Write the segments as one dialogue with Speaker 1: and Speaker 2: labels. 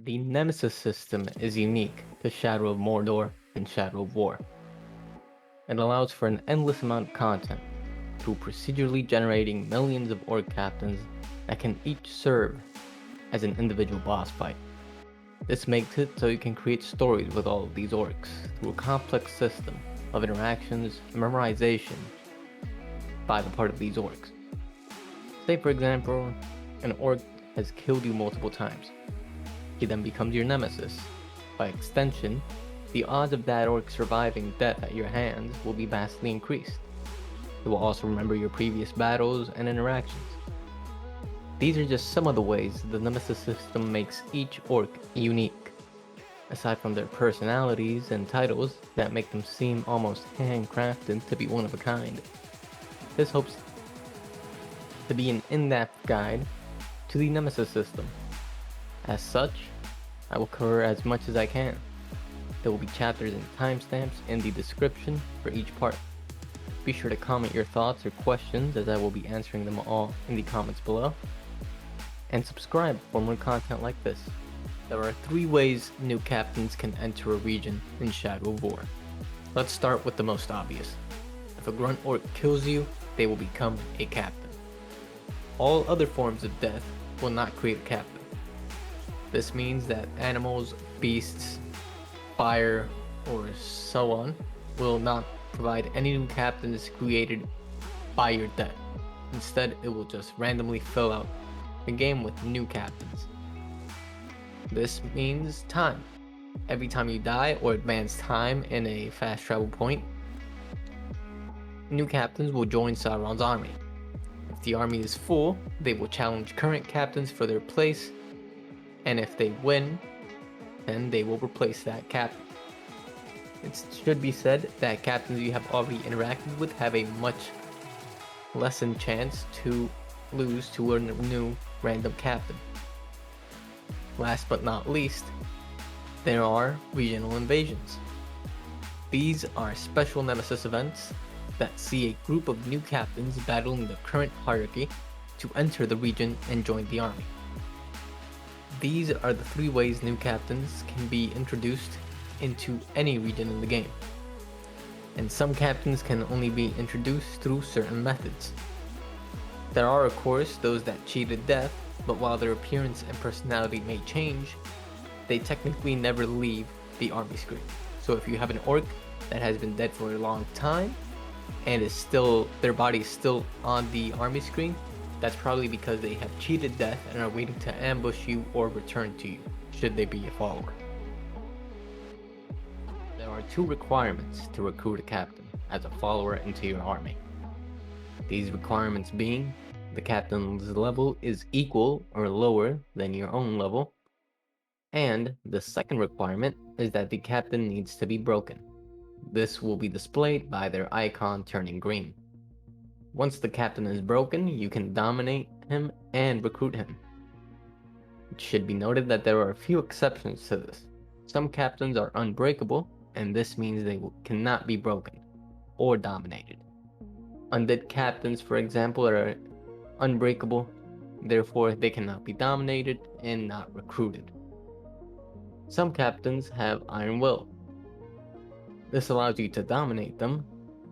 Speaker 1: The Nemesis system is unique to Shadow of Mordor and Shadow of War. It allows for an endless amount of content through procedurally generating millions of orc captains that can each serve as an individual boss fight. This makes it so you can create stories with all of these orcs through a complex system of interactions and memorization by the part of these orcs. Say for example, an orc has killed you multiple times. He then becomes your nemesis. By extension, the odds of that orc surviving death at your hands will be vastly increased. It will also remember your previous battles and interactions. These are just some of the ways the Nemesis system makes each orc unique, aside from their personalities and titles that make them seem almost handcrafted to be one of a kind. This hopes to be an in-depth guide to the Nemesis system. As such, I will cover as much as I can. There will be chapters and timestamps in the description for each part. Be sure to comment your thoughts or questions as I will be answering them all in the comments below. And subscribe for more content like this. There are 3 ways new captains can enter a region in Shadow of War. Let's start with the most obvious. If a grunt orc kills you, they will become a captain. All other forms of death will not create a captain. This means that animals, beasts, fire, or so on will not provide any new captains created by your death. Instead, it will just randomly fill out the game with new captains. This means time. Every time you die or advance time in a fast travel point, new captains will join Sauron's army. If the army is full, they will challenge current captains for their place, and if they win, then they will replace that captain. It should be said that captains you have already interacted with have a much lessened chance to lose to a new random captain. Last but not least, there are regional invasions. These are special Nemesis events that see a group of new captains battling the current hierarchy to enter the region and join the army. These are the 3 ways new captains can be introduced into any region in the game. And some captains can only be introduced through certain methods. There are of course those that cheated death, but while their appearance and personality may change, they technically never leave the army screen. So if you have an orc that has been dead for a long time and their body is still on the army screen, that's probably because they have cheated death and are waiting to ambush you or return to you, should they be a follower. There are 2 requirements to recruit a captain as a follower into your army. These requirements being, the captain's level is equal or lower than your own level, and the second requirement is that the captain needs to be broken. This will be displayed by their icon turning green. Once the captain is broken, you can dominate him and recruit him. It should be noted that there are a few exceptions to this. Some captains are unbreakable, and this means they cannot be broken or dominated. Undead captains, for example, are unbreakable, therefore they cannot be dominated and not recruited. Some captains have Iron Will. This allows you to dominate them,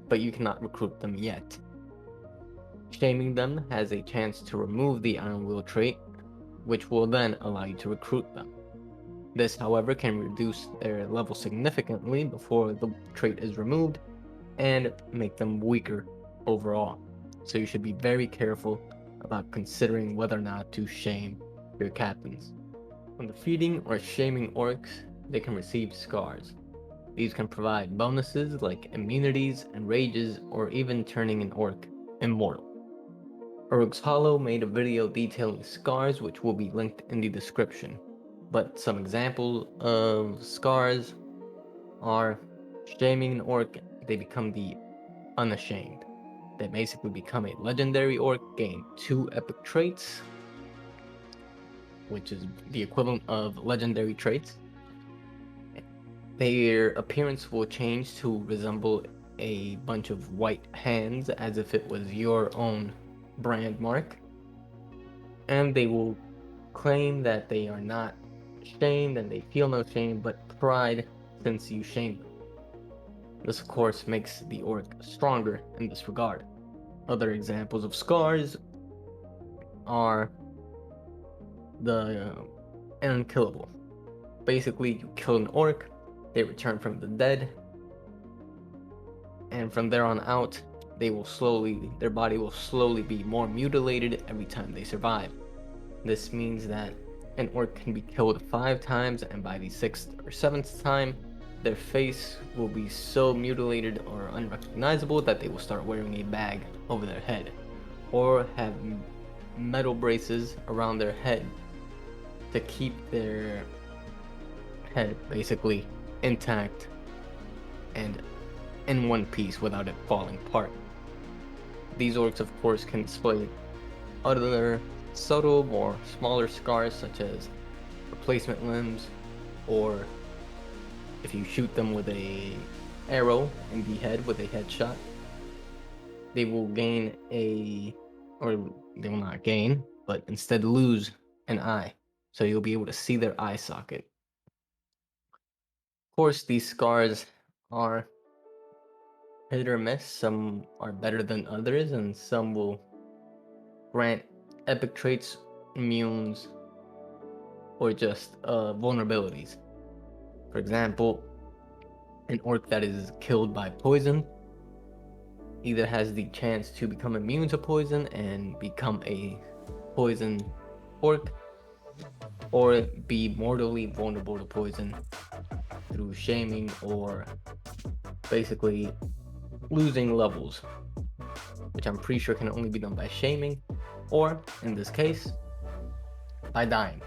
Speaker 1: but you cannot recruit them yet. Shaming them has a chance to remove the Iron Will trait, which will then allow you to recruit them. This, however, can reduce their level significantly before the trait is removed and make them weaker overall. So you should be very careful about considering whether or not to shame your captains. When defeating or shaming orcs, they can receive scars. These can provide bonuses like immunities and rages, or even turning an orc immortal. Rogue's Hollow made a video detailing scars, which will be linked in the description. But some examples of scars are shaming an orc, they become the Unashamed. They basically become a legendary orc, gain 2 epic traits, which is the equivalent of legendary traits. Their appearance will change to resemble a bunch of white hands as if it was your own brand mark. And they will claim that they are not shamed and they feel no shame but pride since you shamed them. This, of course, makes the orc stronger in this regard. Other examples of scars are the unkillable. Basically, you kill an orc, they return from the dead, and from there on out, their body will slowly be more mutilated every time they survive. This means that an orc can be killed 5 times, and by the 6th or 7th time, their face will be so mutilated or unrecognizable that they will start wearing a bag over their head, or have metal braces around their head to keep their head basically intact and in one piece without it falling apart. These orcs, of course, can display other subtle, more smaller scars such as replacement limbs, or if you shoot them with a arrow in the head with a headshot, they will gain or they will not gain, but instead lose an eye. So you'll be able to see their eye socket. Of course, these scars are hit or miss. Some are better than others, and some will grant epic traits, immunes, or just vulnerabilities. For example, an orc that is killed by poison either has the chance to become immune to poison and become a poison orc, or be mortally vulnerable to poison through shaming or basically losing levels, which I'm pretty sure can only be done by shaming, or in this case, by dying.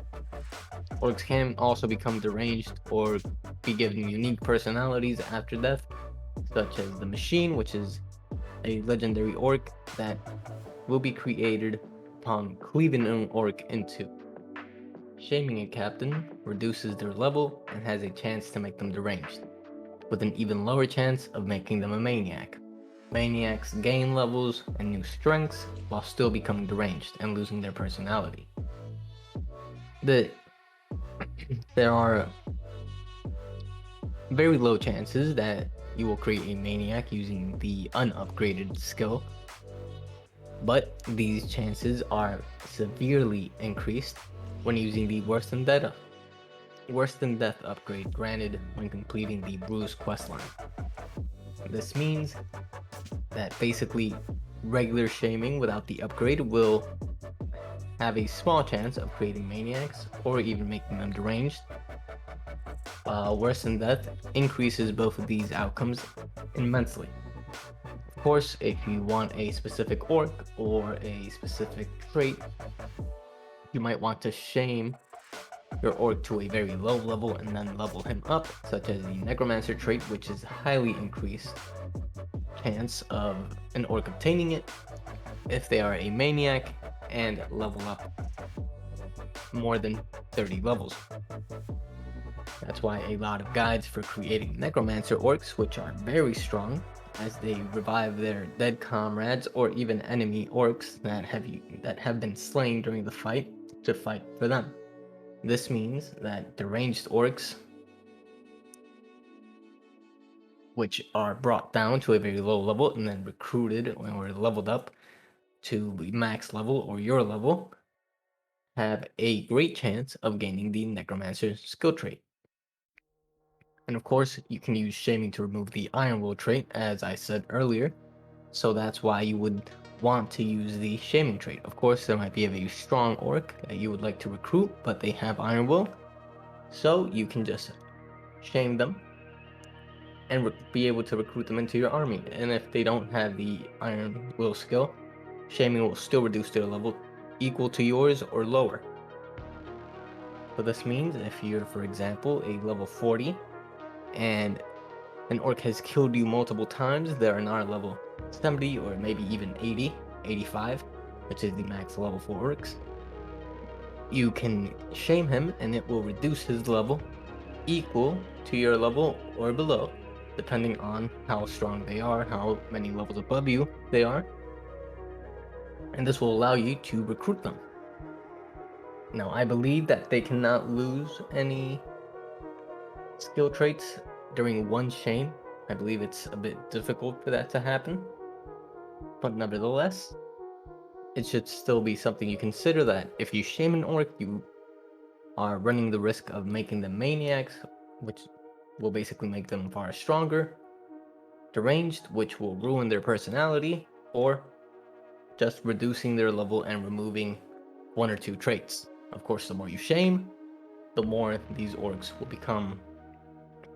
Speaker 1: Orcs can also become deranged or be given unique personalities after death, such as the Machine, which is a legendary orc that will be created upon cleaving an orc in two. Shaming a captain reduces their level and has a chance to make them deranged, with an even lower chance of making them a maniac. Maniacs gain levels and new strengths while still becoming deranged and losing their personality. There are very low chances that you will create a maniac using the unupgraded skill, but these chances are severely increased when using the worse than death upgrade granted when completing the Bruise questline. This means that basically regular shaming without the upgrade will have a small chance of creating maniacs or even making them deranged. Worse than death increases both of these outcomes immensely. Of course, if you want a specific orc or a specific trait, you might want to shame your orc to a very low level and then level him up, such as the Necromancer trait, which is highly increased chance of an orc obtaining it if they are a maniac and level up more than 30 levels. That's why a lot of guides for creating Necromancer orcs, which are very strong, as they revive their dead comrades or even enemy orcs that have been slain during the fight to fight for them. This means that deranged orcs, which are brought down to a very low level and then recruited or leveled up to max level or your level, have a great chance of gaining the Necromancer skill trait. And of course, you can use shaming to remove the Iron Will trait, as I said earlier, so that's why you would want to use the shaming trait. Of course, there might be a very strong orc that you would like to recruit, but they have Iron Will, so you can just shame them and be able to recruit them into your army. And if they don't have the Iron Will skill, shaming will still reduce their level equal to yours or lower. So this means if you're, for example, a level 40 and an orc has killed you multiple times, they're now level 70 or maybe even 80, 85, which is the max level for orcs. You can shame him and it will reduce his level equal to your level or below, depending on how strong they are, how many levels above you they are. And this will allow you to recruit them. Now, I believe that they cannot lose any skill traits during one shame. I believe it's a bit difficult for that to happen, but nevertheless, it should still be something you consider that if you shame an orc, you are running the risk of making them maniacs, which will basically make them far stronger, deranged, which will ruin their personality, or just reducing their level and removing one or two traits. Of course, the more you shame, the more these orcs will become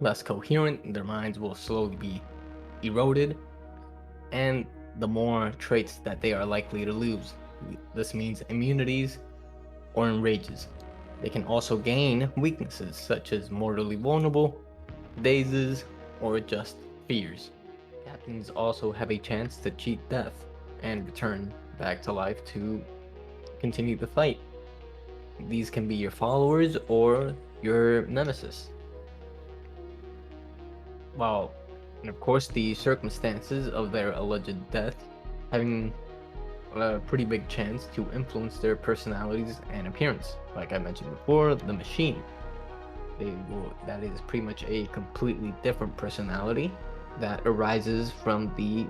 Speaker 1: less coherent, their minds will slowly be eroded, and the more traits that they are likely to lose. This means immunities or enrages. They can also gain weaknesses such as mortally vulnerable, dazes, or just fears. Captains also have a chance to cheat death and return back to life to continue the fight. These can be your followers or your nemesis. Well, and of course, the circumstances of their alleged death having a pretty big chance to influence their personalities and appearance. Like I mentioned before, the machine. That is pretty much a completely different personality that arises from the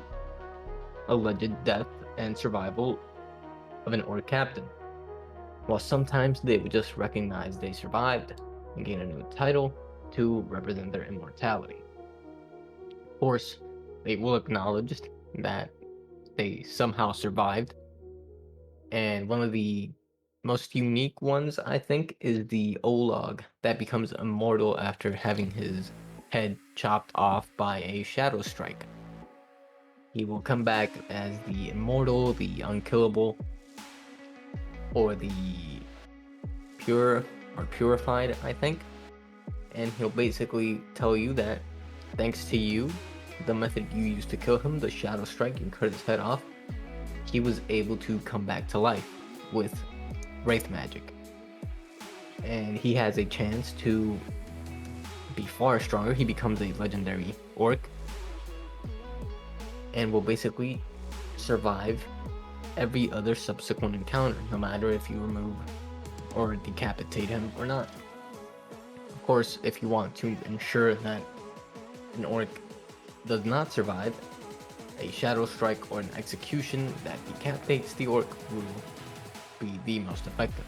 Speaker 1: alleged death and survival of an orc captain. While sometimes they would just recognize they survived and gain a new title to represent their immortality. Of course, they will acknowledge that they somehow survived, and one of the most unique ones, I think, is the Olog that becomes immortal after having his head chopped off by a shadow strike. He will come back as the immortal, the unkillable, or the pure or purified, I think. And he'll basically tell you that thanks to you, the method you used to kill him, the shadow strike, and cut his head off, he was able to come back to life with wraith magic. And he has a chance to be far stronger. He becomes a legendary orc and will basically survive every other subsequent encounter, no matter if you remove or decapitate him or not. Of course, if you want to ensure that an orc does not survive, a shadow strike or an execution that decapitates the orc will be the most effective.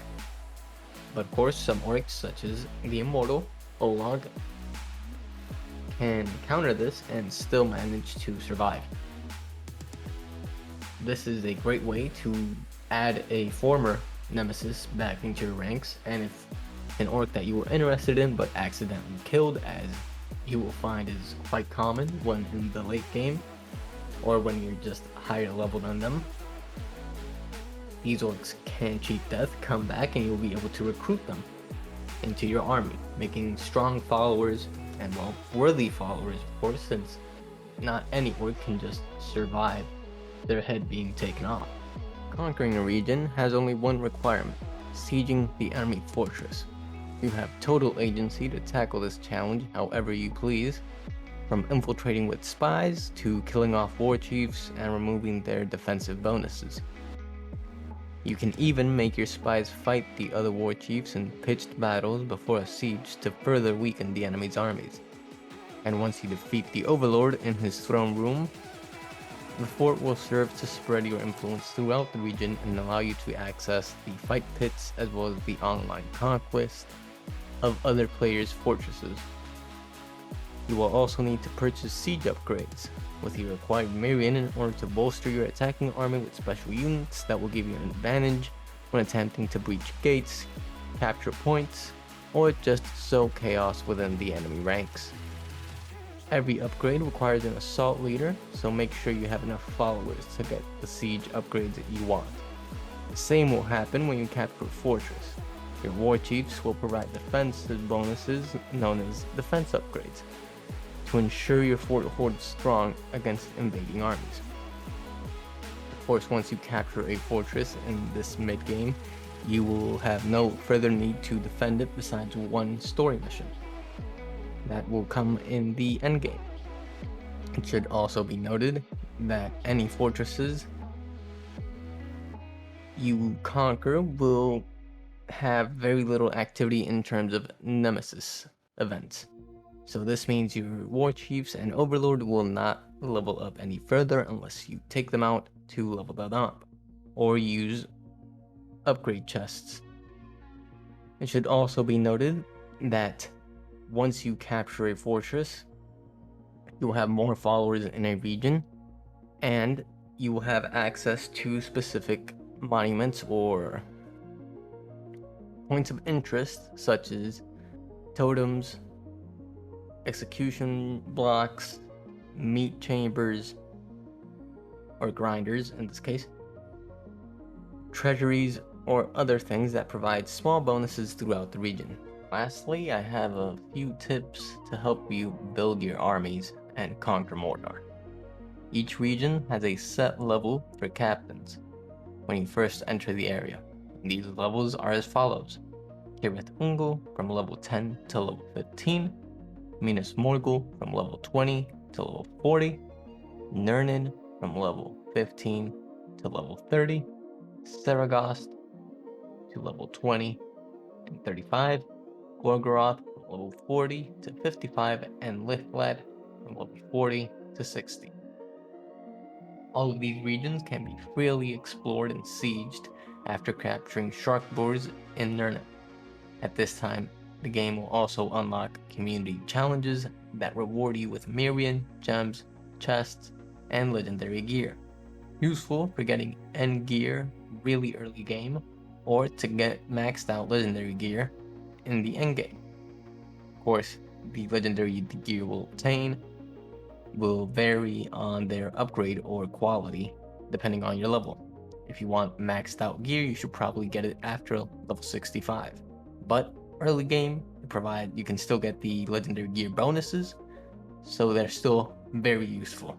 Speaker 1: But of course, some orcs, such as the immortal Olog, can counter this and still manage to survive. This is a great way to add a former nemesis back into your ranks, and if an orc that you were interested in but accidentally killed, as you will find is quite common when in the late game, or when you're just higher level than them, these orcs can cheat death, come back, and you'll be able to recruit them into your army, making strong followers, and well, worthy followers, of course, since not any orc can just survive their head being taken off. Conquering a region has only one requirement: sieging the enemy fortress. You have total agency to tackle this challenge however you please, from infiltrating with spies to killing off war chiefs and removing their defensive bonuses. You can even make your spies fight the other war chiefs in pitched battles before a siege to further weaken the enemy's armies. And once you defeat the overlord in his throne room, the fort will serve to spread your influence throughout the region and allow you to access the fight pits as well as the online conquest of other players' fortresses. You will also need to purchase siege upgrades with your required Marion in order to bolster your attacking army with special units that will give you an advantage when attempting to breach gates, capture points, or just sow chaos within the enemy ranks. Every upgrade requires an assault leader, so make sure you have enough followers to get the siege upgrades that you want. The same will happen when you capture a fortress. Your war chiefs will provide defensive bonuses known as defense upgrades to ensure your fort holds strong against invading armies. Of course, once you capture a fortress in this mid-game, you will have no further need to defend it besides one story mission that will come in the endgame. It should also be noted that any fortresses you conquer will have very little activity in terms of Nemesis events. So this means your war chiefs and overlord will not level up any further unless you take them out to level them up, or use upgrade chests. It should also be noted that once you capture a fortress, you will have more followers in a region, and you will have access to specific monuments or points of interest, such as totems, execution blocks, meat chambers, or grinders in this case, treasuries, or other things that provide small bonuses throughout the region. Lastly, I have a few tips to help you build your armies and conquer Mordor. Each region has a set level for captains when you first enter the area. These levels are as follows: Kirith Ungol from level 10 to level 15, Minas Morgul from level 20 to level 40, Nurnin from level 15 to level 30, Saragost to level 20 and 35, Gorgoroth from level 40 to 55, and Lithlad from level 40 to 60. All of these regions can be freely explored and sieged after capturing Sharkboars in Nurnin. At this time, the game will also unlock community challenges that reward you with Mirian, gems, chests, and legendary gear. Useful for getting end gear really early game, or to get maxed out legendary gear in the end game. Of course, the legendary gear you will obtain will vary on their upgrade or quality depending on your level. If you want maxed out gear, you should probably get it after level 65. But early game, you can still get the legendary gear bonuses, so they're still very useful.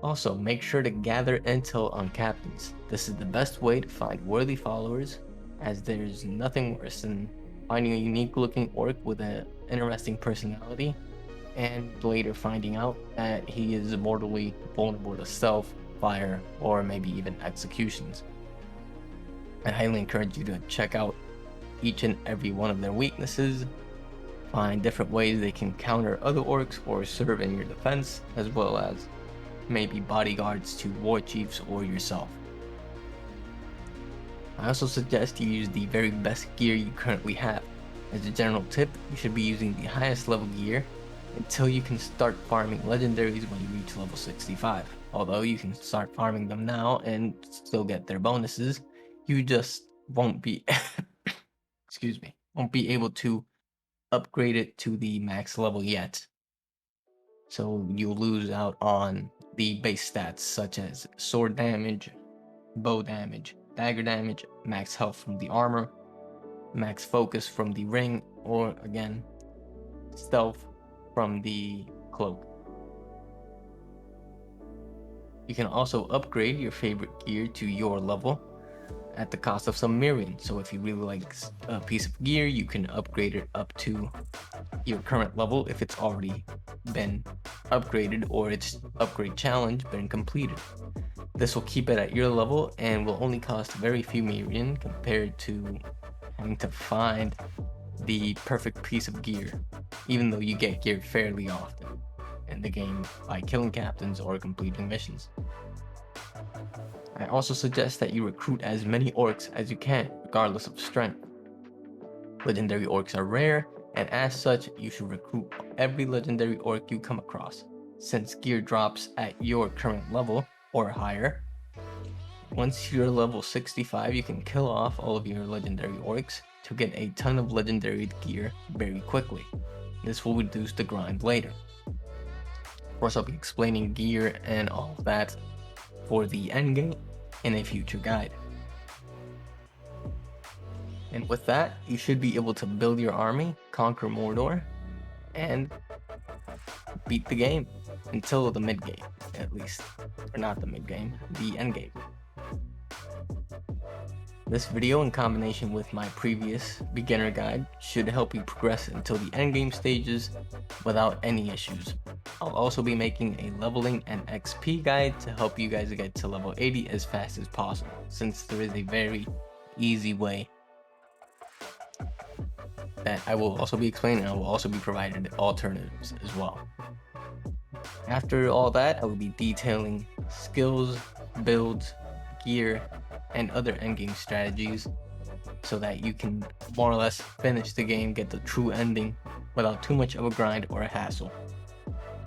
Speaker 1: Also, make sure to gather intel on captains. This is the best way to find worthy followers, as there's nothing worse than finding a unique looking orc with an interesting personality and later finding out that he is mortally vulnerable to stealth, fire, or maybe even executions. I highly encourage you to check out each and every one of their weaknesses, find different ways they can counter other orcs or serve in your defense, as well as maybe bodyguards to war chiefs or yourself. I also suggest you use the very best gear you currently have. As a general tip, you should be using the highest level gear until you can start farming legendaries when you reach level 65. Although you can start farming them now and still get their bonuses, you just won't be won't be able to upgrade it to the max level yet. So you'll lose out on the base stats such as sword damage, bow damage, dagger damage, max health from the armor, max focus from the ring, or again, stealth from the cloak. You can also upgrade your favorite gear to your level at the cost of some Mirian. So if you really like a piece of gear, you can upgrade it up to your current level if it's already been upgraded or its upgrade challenge been completed. This will keep it at your level and will only cost very few Mirian compared to having to find the perfect piece of gear, even though you get gear fairly often in the game by killing captains or completing missions. I also suggest that you recruit as many orcs as you can, regardless of strength. Legendary orcs are rare, and as such, you should recruit every legendary orc you come across, since gear drops at your current level or higher. Once you're level 65, you can kill off all of your legendary orcs to get a ton of legendary gear very quickly. This will reduce the grind later. Of course, I'll be explaining gear and all of that for the endgame in a future guide. And with that, you should be able to build your army, conquer Mordor, and beat the game until the mid game, at least. Or not the mid game, the end game. This video, in combination with my previous beginner guide, should help you progress until the endgame stages without any issues. I'll also be making a leveling and XP guide to help you guys get to level 80 as fast as possible, since there is a very easy way that I will also be explaining. I will also be providing alternatives as well. After all that, I will be detailing skills, builds, gear, and other endgame strategies so that you can more or less finish the game, get the true ending without too much of a grind or a hassle,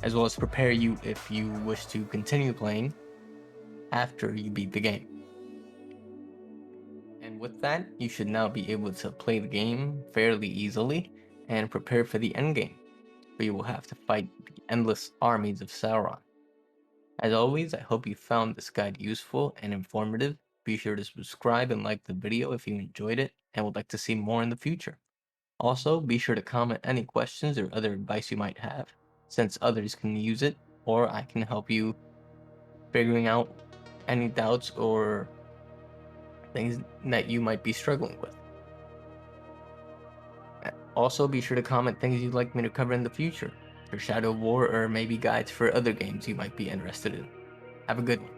Speaker 1: as well as prepare you if you wish to continue playing after you beat the game. And with that, you should now be able to play the game fairly easily and prepare for the endgame, where you will have to fight the endless armies of Sauron. As always, I hope you found this guide useful and informative. Be sure to subscribe and like the video if you enjoyed it and would like to see more in the future. Also, be sure to comment any questions or other advice you might have, since others can use it, or I can help you figuring out any doubts or things that you might be struggling with. Also, be sure to comment things you'd like me to cover in the future, for Shadow of War or maybe guides for other games you might be interested in. Have a good one.